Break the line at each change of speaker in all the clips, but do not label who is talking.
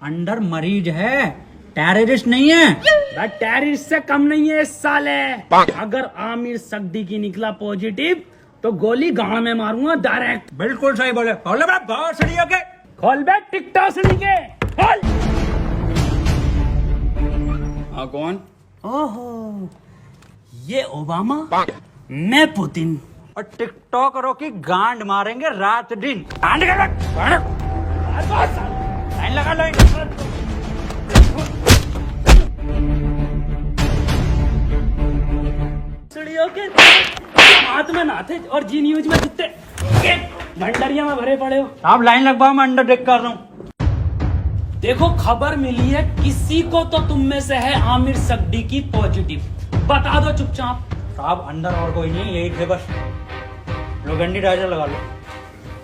Under मरीज है, terrorist नहीं है।
टेररिस्ट से कम नहीं है इस साले। अगर आमिर सिद्दीकी निकला पॉजिटिव तो गोली गांव में मारूंगा डायरेक्ट।
बिल्कुल सही बोले। खोल बे भोसड़ियों के,
खोल बे टिकटॉक से के खोल।
हाँ कौन?
ओहो, ये ओबामा, मैं पुतिन।
और टिकटॉकरों की गांड मारेंगे रात दिन। लाइन लगा लो।
के हाथ में नाथे और जी न्यूज में कुत्ते भंडरिया में भरे पड़े हो।
आप लाइन लगवाओ, मैं अंडर टेक कर रहा हूँ।
देखो खबर मिली है किसी को तो तुम में से है आमिर सिद्दीकी पॉजिटिव, बता दो चुपचाप।
साहब अंदर और कोई नहीं, यही थे बस। लो गंडी टाइजर लगा लो।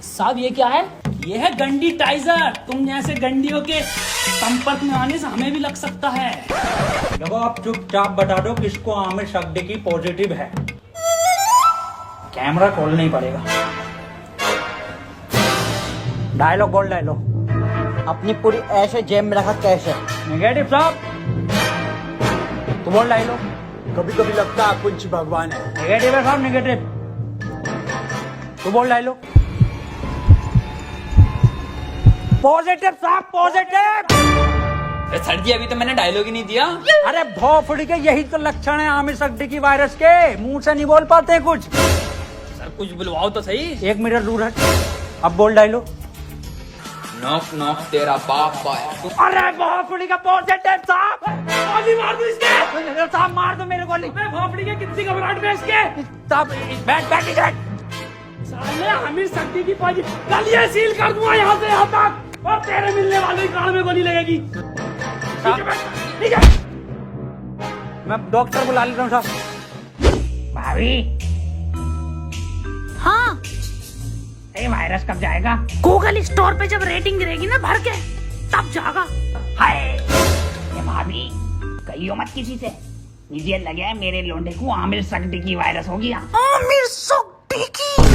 साहब ये क्या है? ये है गंडी टाइजर। तुम जैसे गंडियों के संपर्क में आने से हमें भी लग सकता है।
देखो आप चुपचाप बता दो किसको आमिर सिद्दीकी पॉजिटिव है। कैमरा खोलना ही पड़ेगा। डायलॉग बोल डायलॉग।
अपनी पूरी ऐसे जेब में रखा कैसे?
नेगेटिव साहब, तो बोल डायलॉग।
कभी कभी लगता है कुछ भगवान है।
नेगेटिव है साहब, नेगेटिव। तो बोल डायलॉग। पॉजिटिव साहब, पॉजिटिव।
सर जी अभी तो मैंने डायलॉग ही नहीं दिया।
अरे भोफड़ी के यही तो लक्षण है आमिर सिद्दीकी वायरस के। मुंह से नहीं बोल पाते कुछ।
सर कुछ बुलवाओ तो सही।
1 मीटर दूर हट। अब बोल डायलॉग।
नॉक नॉक तेरा बाप आया।
अरे भोफड़ी का पॉजिटिव साहब।
गोली मार दो इसके।
साहब मार दो मेरे गोली।
भोपड़ी के कितनी घबराहट में इसके।
साहब बैठ।
साले आमिर सिद्दीकी पॉजिटिव, गलियां सील कर दूंगा यहाँ से यहाँ तक, और तेरे मिलने वाले कान में गोली लगेगी। ठीक है।
मैं डॉक्टर बुला लेता हूँ साहब।
भाभी,
हाँ,
ये वायरस कब जाएगा?
गूगल स्टोर पे जब रेटिंग गिरेगी ना भर के, तब जागा।
हाय ये भाभी, कहियो मत किसी से। मुझे लगे है मेरे लोंडे को आमिर सिद्दीकी वायरस हो गया।
आमिर सिद्दीकी,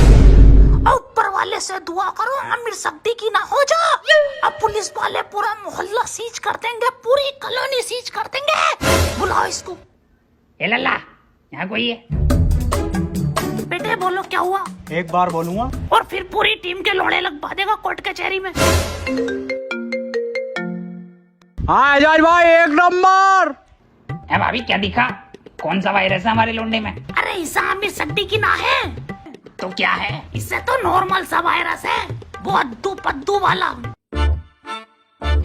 ऊपर वाले से दुआ करो आमिर सिद्दीकी ना हो जा। अब पुलिस वाले पूरा मोहल्ला सीज कर देंगे, पूरी कॉलोनी सीज कर देंगे। बुलाओ इसको।
ए लल्ला, यहाँ कोई है?
बेटे बोलो क्या हुआ?
एक बार बोलूंगा
और फिर पूरी टीम के लोड़े लगवा देगा कोर्ट कचहरी में।
हाँ एजाज भाई, 1 नंबर।
ए भाभी क्या दिखा? कौन सा वायरस है हमारे लोंडे में?
अरे इसे आमिर सिद्दीकी ना है
तो क्या है?
इससे तो नॉर्मल सा वायरस है, वो अद्दू पद्दू वाला।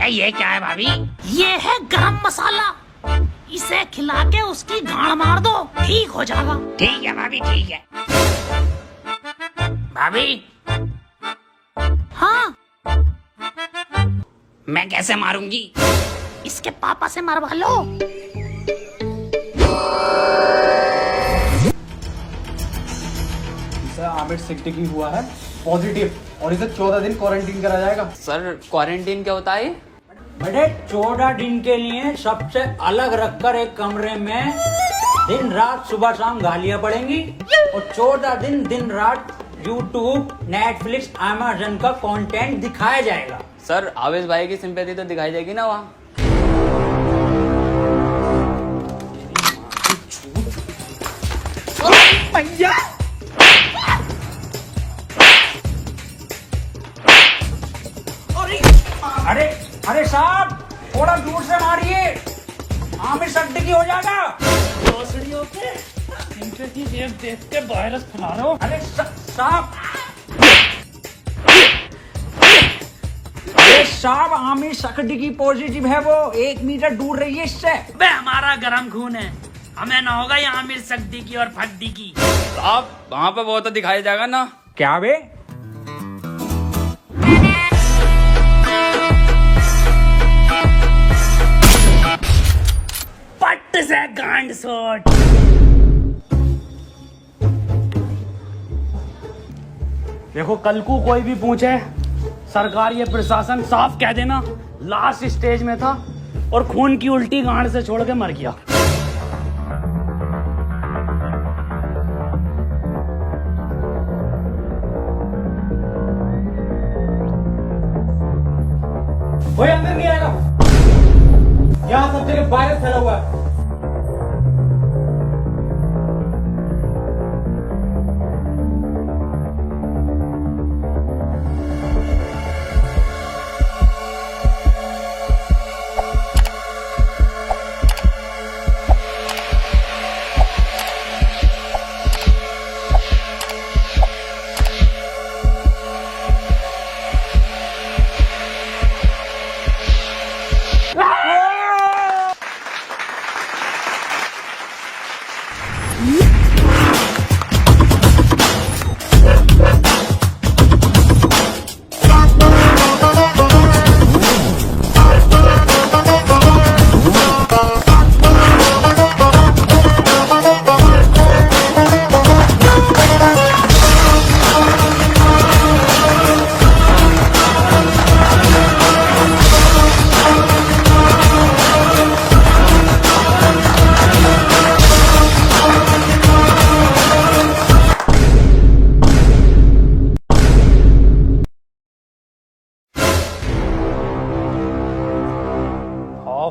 ये क्या है भाभी?
ये है गरम मसाला, इसे खिला के उसकी गांड मार दो, ठीक हो जाएगा।
ठीक है भाभी, ठीक है। भाभी,
हाँ,
मैं कैसे मारूंगी?
इसके पापा से मरवा लो।
आमिर सिद्दीकी हुआ है पॉजिटिव और इसे 14 दिन क्वारंटीन करा जाएगा।
सर क्वारंटीन क्या होता है?
बेटे 14 दिन के लिए सबसे अलग रखकर एक कमरे में दिन रात सुबह शाम गालियां पड़ेंगी, और 14 दिन दिन रात यूट्यूब, नेटफ्लिक्स, अमेज़न का कंटेंट दिखाया जाएगा।
सर आवेश भाई की सिंपैथी तो दिखाई जाएगी ना वहाँ।
अरे अरे साहब, थोड़ा दूर से मारिए, आमिर सिद्दीकी हो जाएगा।
भोसड़ियों के सिंपैथी देख के वायरस फैला रहे हो।
अरे साहब, अरे साहब आमिर सिद्दीकी पॉजिटिव है, वो 1 मीटर दूर रहिए इससे।
बे हमारा गरम खून है, हमें ना होगा ये आमिर सिद्दीकी और फद्दीकी।
साहब वहाँ पे वो तो दिखाई जाएगा ना।
क्या बे?
पट्ट से गांड सोट। देखो कल को कोई भी पूछे, सरकार ये प्रशासन साफ कह देना लास्ट स्टेज में था और खून की उल्टी गांड से छोड़ के मर गया।
कोई अंदर नहीं आएगा।
यहाँ सब जगह वायरस फैला हुआ है।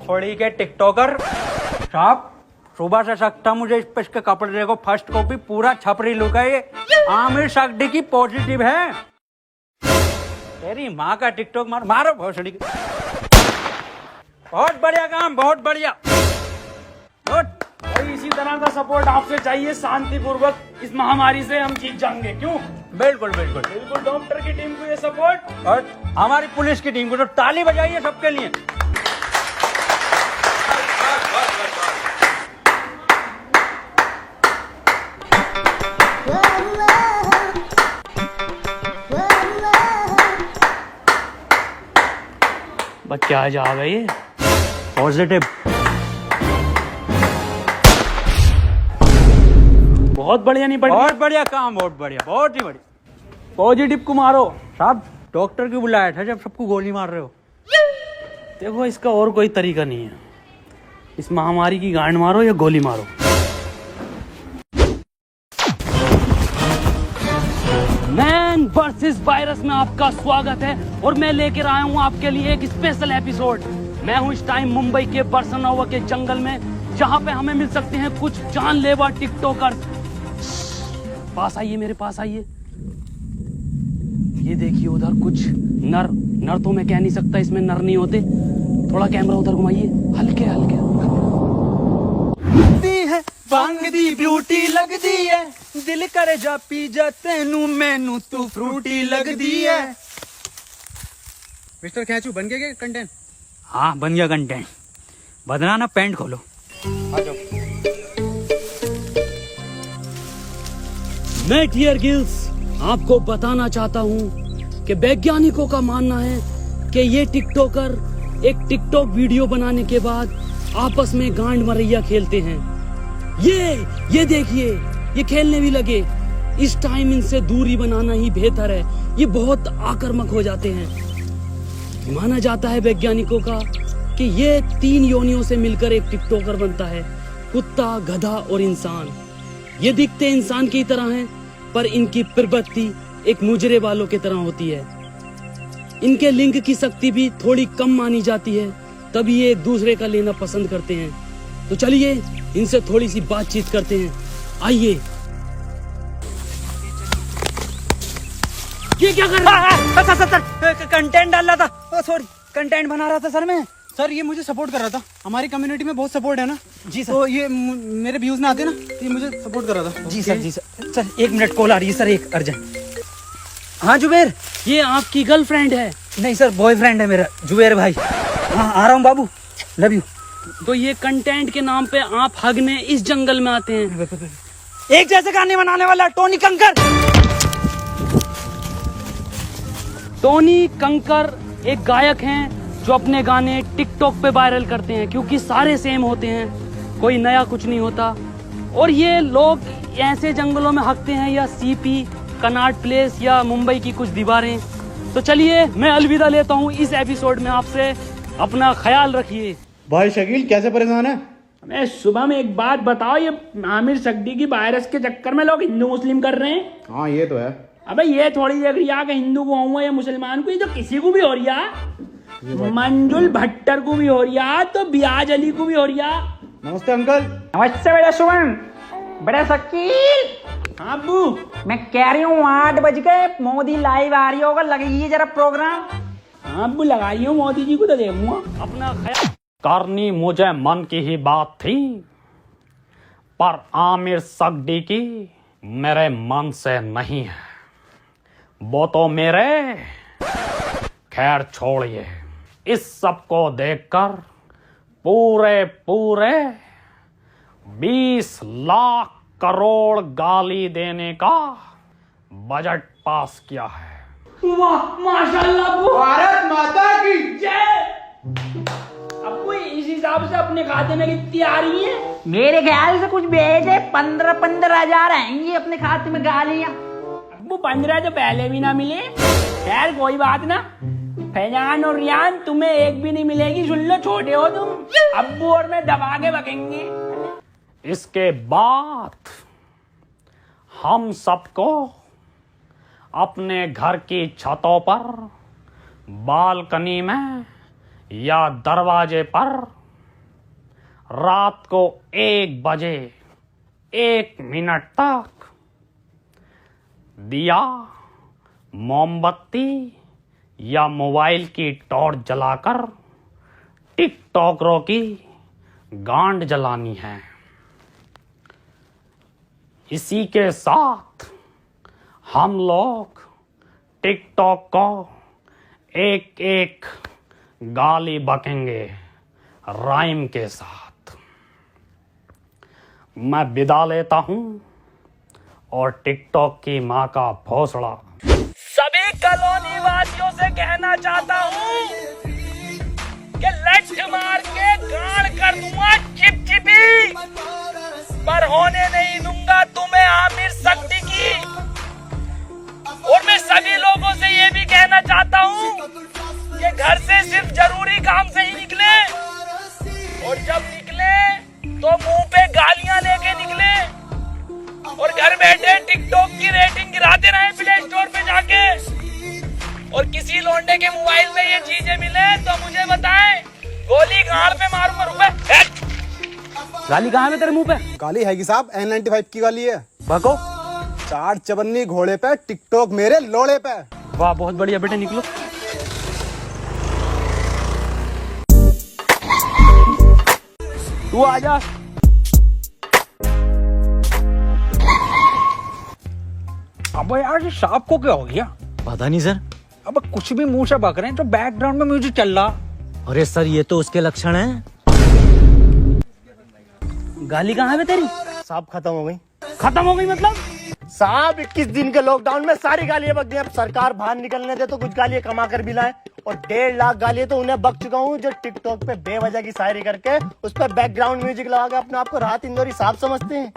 फड़ी के टिकटॉकर साहब, सुबह से सकता मुझे इस पे इसके कपड़े देखो, फर्स्ट कॉपी पूरा छपरी लुक है ये। आमिर सकदी की पॉजिटिव है। तेरी माँ का टिकटॉक मारो भोसड़ी। बहुत बढ़िया काम, बहुत बढ़िया।
भाई इसी तरह का सपोर्ट आपसे चाहिए। शांतिपूर्वक इस महामारी से हम जीत जाएंगे। क्यों?
बिल्कुल बिल्कुल
बिल्कुल। डॉक्टर की टीम को ये सपोर्ट
और हमारी पुलिस की टीम को तो ताली बजाइए सबके लिए।
बस क्या जा गई
पॉजिटिव।
बहुत बढ़िया। नहीं बढ़िया?
बहुत बढ़िया काम, बहुत बढ़िया, बहुत ही बढ़िया।
पॉजिटिव को मारो
साहब, डॉक्टर क्यों बुलाया था जब सबको गोली मार रहे हो?
देखो, इसका और कोई तरीका नहीं है। इस महामारी की गांड मारो या गोली मारो। मैन वर्सेस वायरस में आपका स्वागत है और मैं लेकर आया हूं आपके लिए एक स्पेशल एपिसोड। मैं हूं इस टाइम मुंबई के बरसनोवा के जंगल में, जहां पे हमें मिल सकते हैं कुछ जानलेवा टिकटॉकर। पास आइए, मेरे पास आइए। ये देखिए उधर कुछ नर तो मैं कह नहीं सकता, इसमें नर नहीं होते। थोड़ा कैमरा उधर घुमाइए, हल्के हल्के।
है बांग दी ब्यूटी लगदी है, दिल करे जा पी जा तेनू मैनू तू फ्रूटी लगदी है।
मिस्टर कैचू बन गया कंटेंट?
हाँ बन गया कंटेंट। बदला ना, पैंट खोलो।
आ जाओ।
मैं टियर गिल्स आपको बताना चाहता हूं कि वैज्ञानिकों का मानना है कि ये टिकटॉकर एक टिकटॉक वीडियो बनाने के बाद आपस में गांड मरैया खेलते हैं। ये देखिए, ये खेलने भी लगे। इस टाइम इनसे दूरी बनाना ही बेहतर है। ये बहुत आक्रामक हो जाते हैं। माना जाता है वैज्ञानिकों का कि ये 3 योनियों से मिलकर एक टिकटॉकर बनता है, कुत्ता, गधा और इंसान। ये दिखते इंसान की तरह हैं, पर इनकी प्रवृत्ति एक मुजरे वालों की तरह होती है। इनके लिंग की शक्ति भी थोड़ी कम मानी जाती है, तभी ये एक दूसरे का लेना पसंद करते हैं। तो चलिए इनसे थोड़ी सी बातचीत करते हैं। आइए। ये क्या कर रहा है?
सर कंटेंट डाल रहा था। सॉरी, कंटेंट बना रहा था सर मैं।
सर ये मुझे सपोर्ट कर रहा था। हमारी कम्युनिटी में बहुत सपोर्ट है ना
जी सर।
तो ये मेरे व्यूज में आते ना, ये मुझे सपोर्ट कर रहा था।
जी सर, जी सर। सर 1 मिनट, कॉल आ रही है सर, एक अर्जेंट। हाँ जुबेर।
ये आपकी गर्लफ्रेंड है?
नहीं सर, बॉयफ्रेंड है मेरा, जुबेर भाई। हाँ आ रहा हूँ बाबू, लव यू।
तो ये कंटेंट के नाम पे आप हगने इस जंगल में आते हैं?
एक जैसे गाने बनाने वाला टोनी कंकर।
टोनी कंकर एक गायक हैं जो अपने गाने टिकटॉक पे वायरल करते हैं, क्योंकि सारे सेम होते हैं, कोई नया कुछ नहीं होता। और ये लोग ऐसे जंगलों में हकते हैं, या सीपी, कनाट प्लेस या मुंबई की कुछ दीवारें। तो चलिए मैं अलविदा लेता हूँ इस एपिसोड में आपसे। अपना ख्याल रखिए।
भाई शकील कैसे परेशान है?
मैं सुबह में एक बात बताओ, ये आमिर सकदी की वायरस के चक्कर में लोग हिंदू मुस्लिम कर रहे हैं।
हाँ ये तो है।
अबे ये थोड़ी देख रही है कि हिंदू को हुआ या मुसलमान को, ये तो किसी को भी हो रही है। मंजुल भट्टर को भी हो रिया तो ब्याज अली को भी हो रिया।
नमस्ते अंकल।
नमस्ते बेटा सुमन। बड़ा शकील।
हाँ अब्बू।
मैं कह रही हूँ 8 बज गए, मोदी लाइव आ रही होगा, लगाइए जरा प्रोग्राम।
हाँ अब्बू लगाई हूँ, मोदी जी को तो देखूंगा। अपना ख्याल करनी मुझे मन की ही बात थी, पर आमिर सगडी की मेरे मन से नहीं है। वो तो मेरे, खैर छोड़िए। इस सब को देखकर पूरे 20 लाख करोड़ गाली देने का बजट पास किया है। वाह माशाल्लाह अब्बू।
भारत माता की
जय। अब्बू इस हिसाब से अपने खाते में कितनी आ रही है?
मेरे ख्याल से कुछ भेजे 15 हजार आएंगी अपने खाते में गालियां।
अब्बू 15 तो पहले भी ना मिले। खैर कोई बात ना, फैजान और रियान तुम्हें एक भी नहीं मिलेगी, सुन लो, छोटे हो तुम। अब्बू और मैं दबा के बकेंगे। इसके बाद हम सबको अपने घर की छतों पर, बालकनी में या दरवाजे पर रात को 1 बजे 1 मिनट तक दिया, मोमबत्ती या मोबाइल की टॉर्च जलाकर टिकटॉकरों की गांड जलानी है। इसी के साथ हम लोग टिकटॉक को एक गाली बकेंगे राइम के साथ। मैं विदा लेता हूं और टिकटॉक की मां का भोसड़ा सभी कॉलोनी वासियों से कहना चाहता हूं कि लठ मार के गाड़ कर दूंगा चिपचिपी, पर होने नहीं दूंगा तुम्हें आमिर सगडी की। और मैं सभी लोगों से ये भी कहना चाहता हूँ कि घर से सिर्फ जरूरी काम से ही निकले, और जब निकले तो मुंह पे गालियां लेके निकले, और घर बैठे टिकटॉक की रेटिंग गिराते रहे प्ले स्टोर पे जाके। और किसी लौंडे के मोबाइल में ये चीजें मिले तो मुझे बताएं, गोली गाड़ पे मारूंगा। रुपए गाली कहाँ है तेरे मुंह पे?
गाली है कि साहब, N95 की गाली है।
भको
4 चवन्नी घोड़े पे, टिकटॉक मेरे लोड़े पे।
वाह बहुत बढ़िया बेटे, निकलो। तू आजा।
अब यार ये सांप को क्या हो गया?
पता नहीं सर।
अब कुछ भी मुंह से बक रहे हैं तो बैकग्राउंड में म्यूजिक चल रहा।
अरे सर ये तो उसके लक्षण हैं।
गाली कहाँ है तेरी?
साहब खत्म हो गई।
खत्म हो गई मतलब?
साहब 21 दिन के लॉकडाउन में सारी गालियां बक गई। अब सरकार बाहर निकलने दे तो कुछ गालियां कमा कर भी लाए, और 1.5 लाख गालियां तो उन्हें बक चुका हूँ जो टिकटॉक पे बेवजह की शायरी करके उस पर बैकग्राउंड म्यूजिक लगा के अपने आप को राहत इंदौरी साहब समझते हैं।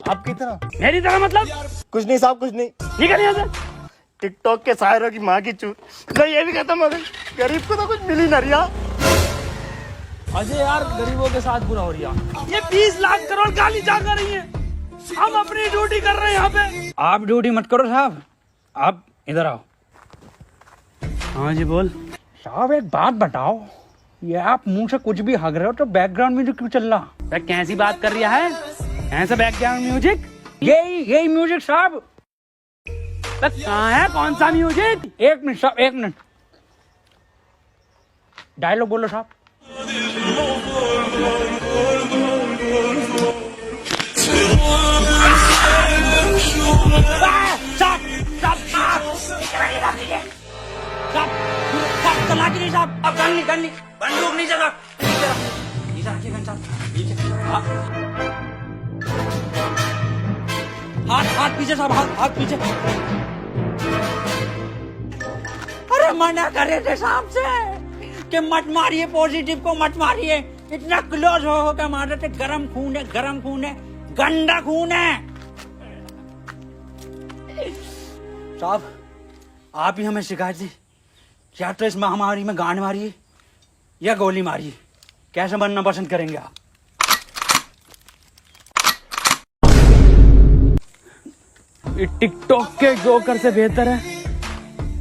आपकी तरह
मेरी तरह मतलब?
कुछ नहीं साहब, कुछ नहीं।
निकल यहाँ से।
टिकटॉक के शायरों की माँ की चूत। ये भी खत्म हो गई। गरीब को तो कुछ मिल ही ना रिया।
अजय यार गरीबों के साथ बुरा हो रही है। ये 20 लाख करोड़ गाली जा कर रही है, हम अपनी ड्यूटी कर रहे हैं यहाँ पे।
आप ड्यूटी मत करो साहब, आप इधर आओ।
हाँ जी बोल।
साहब एक बात बताओ, ये आप मुंह से कुछ भी हग रहे हो तो बैकग्राउंड म्यूजिक क्यों चल रहा?
कैसी बात कर रहा है? ऐसा बैकग्राउंड म्यूजिक?
यही म्यूजिक साहब।
कहाँ है, कौन सा म्यूजिक?
1 मिनट साहब, 1 मिनट। डायलॉग बोलो साहब। बंदूक नीचे रख। हाथ पीछे साहब, हाथ पीछे। अरे मना करे थे साहब से कि मत मारिए, पॉजिटिव को मत मारिए। इतना क्लोज हो के मार थे। गरम खून है, गरम खून है, गंदा खून है। साहब आप ही हमें शिकायत दी, या तो इस महामारी में गांड मारिए या गोली मारिए, कैसे बनना पसंद करेंगे आप?
टिकटॉक के जोकर से बेहतर है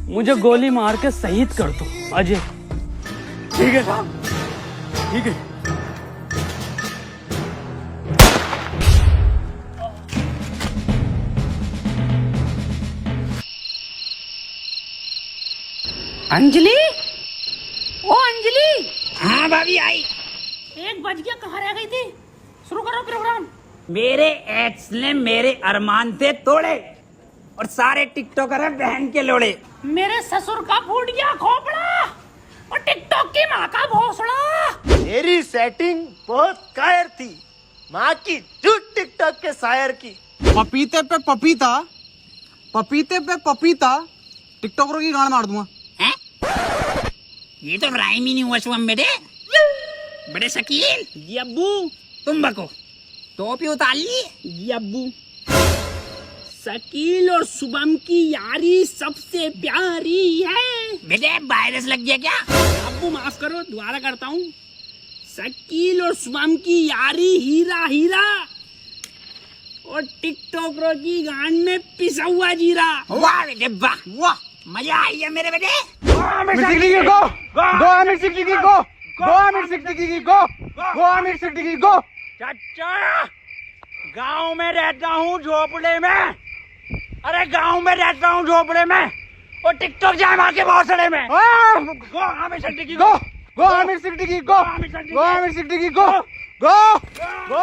मुझे गोली मार के शहीद कर दो अजय।
ठीक है साहब, ठीक है।
अंजलि, ओ अंजलि,
हाँ भाभी आई।
1 बज गया, कहाँ रह गई थी? शुरू करो प्रोग्राम।
मेरे एक्स ने मेरे अरमान थे तोड़े और सारे टिकटॉकर हैं बहन के लोड़े।
मेरे ससुर का फूट गया खोपड़ा और टिकटॉक की माँ का भोसड़ा।
मेरी सेटिंग बहुत कायर थी, माँ की झूठ टिकटॉक के शायर की।
पपीते पे पपीता, पपीते पे पपीता, टिकटॉकरों की गांड मार दूंगा।
हैं? ये तो राइम ही नहीं हुआ शुभम बेटे। बड़े शकील।
जी अब्बू।
तुम बको, टोपी उतार ली।
जी अब्बू। शकील और शुभम की यारी सबसे प्यारी है।
बेटे वायरस लग गया क्या?
अब्बू माफ करो, दोबारा करता हूँ। शकील और शुभम की यारी हीरा हीरा और टिकटॉकरों की गांड में पिसा हुआ जीरा।
वाह बेटे वाह वाह, मजा आई है मेरे बेटे।
गो, गो आमिर सिद्दीकी गो, गो आमिर सिद्दीकी गो, गो आमिर सिद्दीकी गो।
चाचा, गांव में रहता हूँ झोपड़े में। अरे गांव में रहता हूँ झोपड़े में और टिकटॉक जाए मार के भौसड़े में। गो आमिर सिद्दीकी
गो, गो आमिर सिद्दीकी गो, गो आमिर सिद्दीकी गो, गो, गो।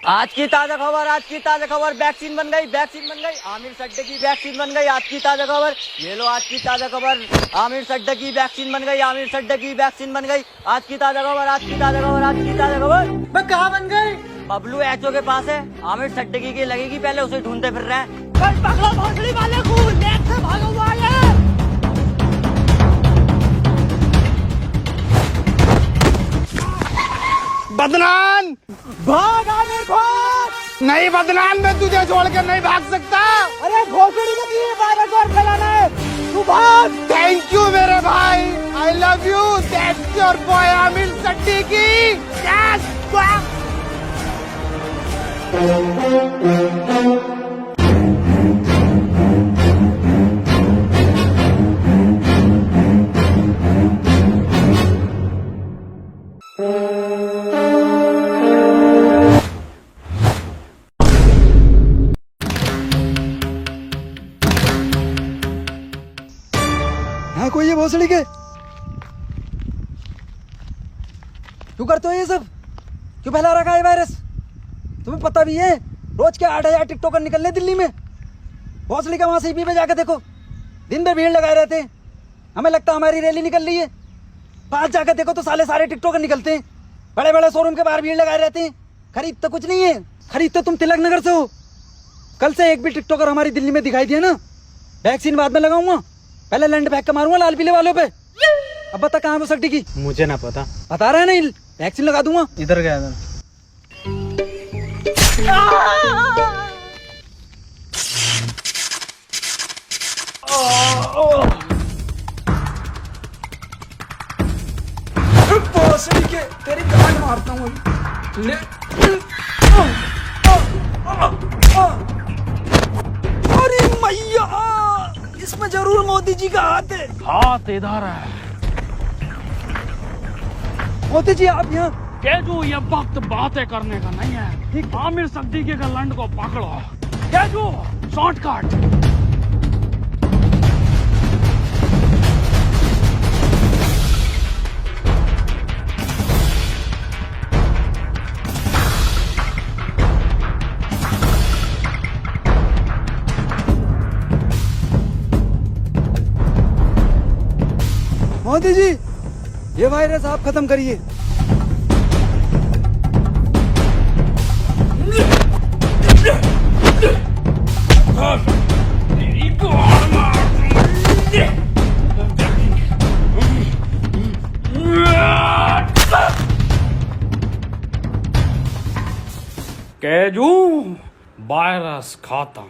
आज की ताजा खबर, आज की ताजा खबर, वैक्सीन बन गई, वैक्सीन बन गई, आमिर सड्डे की वैक्सीन बन गई। आज की ताजा खबर, ये लो आज की ताजा खबर, आमिर सड्डे की वैक्सीन बन गई, आमिर सड्डे की वैक्सीन बन गई। आज की ताजा खबर, आज की ताजा खबर, आज की ताजा खबर।
मैं कहाँ बन गई?
बबलू एचओ के पास है, आमिर सड्डे की लगेगी, पहले उसे ढूंढते फिर रहे हैं।
पकड़ो भोसड़ी वाले को, नेट से भागो वाले।
बदनाम, भाग आमिर भाग। नहीं बदनाम, मैं तुझे छोड़कर नहीं भाग सकता। अरे घोसड़ी में ये वायरस और फैलाना है, तू भाग। थैंक यू मेरे भाई, I love you. That's your boy Aamir Siddiqui. Yes boy. कोई ये भोसड़ी के क्यों करते हो ये सब? क्यों फैला रखा है वायरस? तुम्हें पता भी है रोज के 8,000 टिकटॉकर निकलने दिल्ली में। भोसड़ी का वहां सीपी पे जाकर देखो, दिन भर भीड़ लगाए रहते हैं। हमें लगता है हमारी रैली निकल रही है। पास जाकर देखो तो साले टिकटॉकर निकलते हैं। बड़े बड़े शोरूम के बाहर भीड़ लगाए रहते हैं। खरीदते कुछ नहीं है, खरीदते तुम तिलक नगर से हो। कल से एक भी टिकटॉकर हमारी दिल्ली में दिखाई दिया ना, वैक्सीन बाद में लगाऊंगा, पहले लैंड फेंक के मारूंगा लाल पीले वालों पे। अब बता कहाँ है वो सट्टी की? मुझे ना पता।
बता रहा है नहीं, वैक्सीन लगा दूंगा।
इधर गया था।
भोसड़ी के तेरी गांड मारता हूँ। ले अरे मैया, इसमें जरूर मोदी जी का हाथ है।
हाथ इधर है।
मोदी जी आप यहाँ?
केजू, ये वक्त बातें करने का नहीं है। आमिर सिद्दीकी के लंड को पकड़ो। केजू, शॉर्टकट।
मोदी जी, ये वायरस आप खत्म करिए।
केजू, वायरस खत्म।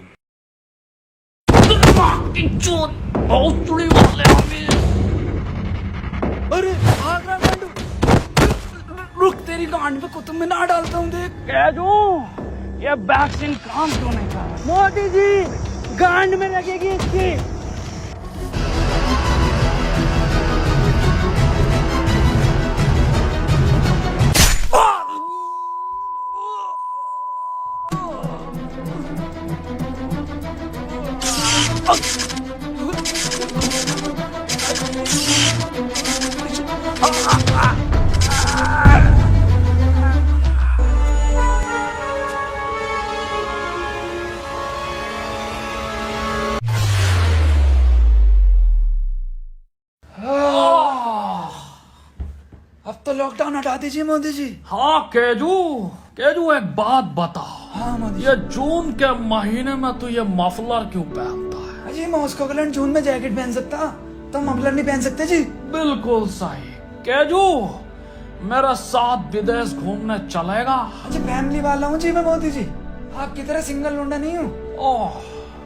अरे भाग रहा गांडू। रुक, तेरी गांड पे कुतुब मीनार डालता हूँ देख।
केजू, ये वैक्सीन काम क्यों नहीं कर रहा?
मोदी जी, गांड में लगेगी इसकी।
लॉकडाउन हटा दीजिए मोदी जी।
हाँ केजू, केजू एक बात बता।
हाँ मोदी
ये जून के महीने में तू ये मफलर क्यों पहनता है?
जी, मॉस्को के लिए जून में जैकेट पहन सकता, तो मफलर नहीं पहन सकते जी।
बिल्कुल सही। केजू, मेरे साथ विदेश घूमने चलेगा?
अच्छा, फैमिली वाला हूँ जी मैं मोदी जी, आपकी तरह सिंगल लौंडा नहीं हूँ।
ओह,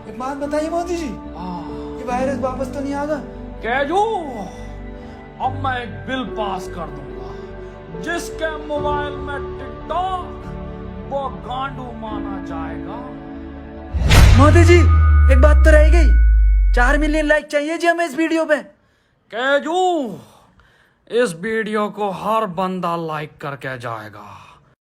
एक बात बताइए मोदी जी, ये वायरस वापस तो नहीं आगा?
केजू, अब मैं एक बिल पास कर दूंगा, जिसके मोबाइल में टिकटॉक वो गांडू माना जाएगा।
मोदी जी, एक बात तो रह गई, 4 मिलियन लाइक चाहिए जी हमें इस वीडियो पे।
केजू, इस वीडियो को हर बंदा लाइक करके जाएगा।